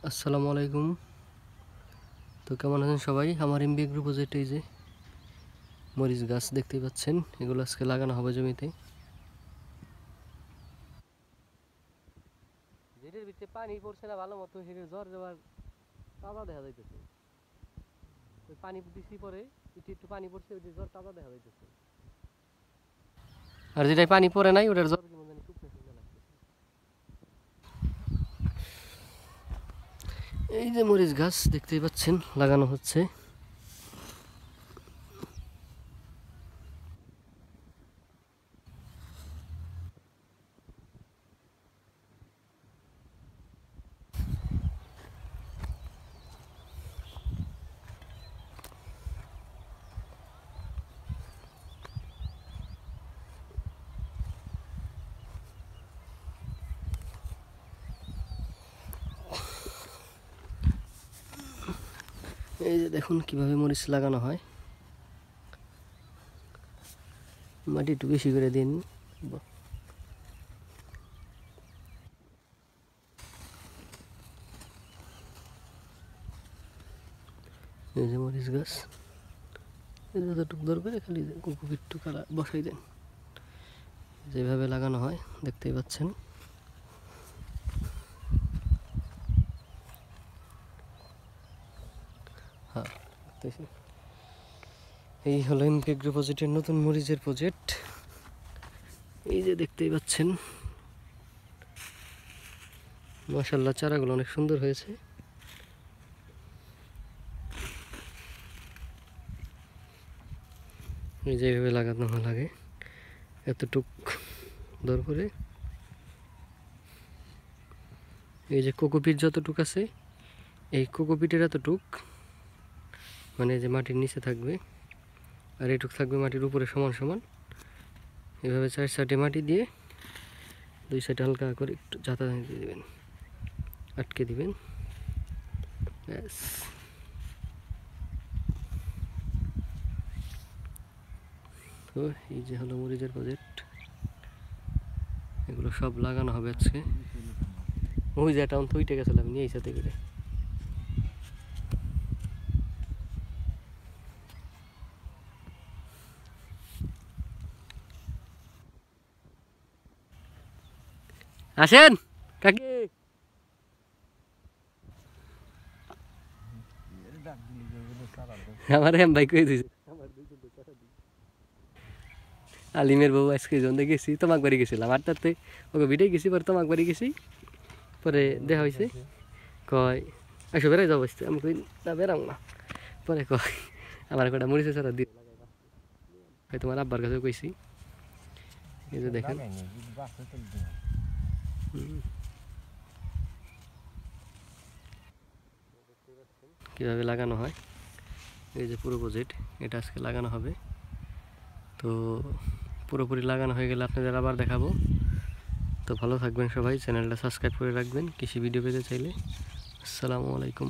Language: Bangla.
আসসালামু আলাইকুম। তো কেমন আছেন সবাই? আমার এমবি এগ্রো প্রজেক্টে এই যে মরিচ গাছ দেখতেই পাচ্ছেন, এগুলো আজকে লাগানো হবে জমিতে। যেটির ভিতরে পানি পড়ছে না ভালো মতো, সেটির জ্বর যাওয়ার তাজা দেখা যাইতেছে। ওই পানি দিছি পরে একটু পানি পড়ছে, ওইটির জ্বর তাজা দেখা যাইতেছে। আর যেটাই পানি পড়ে নাই ওটার জ্বর কেমন জানি শুকনো শুকনো লাগতেছে। এই যে মরিচ গাছ দেখতেই পাচ্ছেন লাগানো হচ্ছে। এই যে দেখুন কিভাবে মরিচ লাগানো হয়। মাটি একটু বেশি করে দিন। এই যে মরিচ গাছ, যতটুকু দরকার খালি একটু কালা বসাই দেন। যেভাবে লাগানো হয় দেখতেই পাচ্ছেন। হ্যাঁ, এই হলো এমপি এগ্রো প্রজেক্টের নতুন মরিচের প্রজেক্ট। এই যে দেখতেই পাচ্ছেন, মাশাআল্লাহ চারাগুলো অনেক সুন্দর হয়েছে। এই যে এইভাবে লাগানো লাগে, এতটুক দর করে। এই যে কোকোপিট যতটুক আছে, এই কোকোপিটের এতটুক মানে যে মাটির নিচে থাকবে, আর এইটুক থাকবে মাটির উপরে সমান সমান। এভাবে 4 সাইডে মাটি দিয়ে 2 সাইডে হালকা করে একটু জাতা দিয়ে দেবেন, আটকে দিবেন। ব্যাস। তো এই যে হলো মরিচের প্রজেক্ট, এগুলো সব লাগানো হবে আজকে। ওই যে টাউন থইটে গেছিলাম নিয়ে এই সাথে করে। আসেন কাকি, আমার ভাই কই দিছে। আলিমের বউ আজকে জন্দে গেছি, তোমাক বাড়ি গেছিলাম 8টাতে, ওকে ভিটাই গেছি, পরে তোমাক বাড়ি গেছি, পরে দেখা হয়েছে। কয় আসো বেড়াই যাবো, আমি কই না বেড়াম না। পরে কয় আমার কটা মরিচে ছাড়া দিয়ে তোমার আব্বার কাছে কইছি। এই যে দেখেন কীভাবে লাগানো হয়। এই যে পুরো প্রজেক্ট এটা আজকে লাগানো হবে। তো পুরোপুরি লাগানো হয়ে গেলে আপনাদের আবার দেখাবো। তো ভালো থাকবেন সবাই, চ্যানেলটা সাবস্ক্রাইব করে রাখবেন কৃষি ভিডিও পেতে চাইলে। আসসালামু আলাইকুম।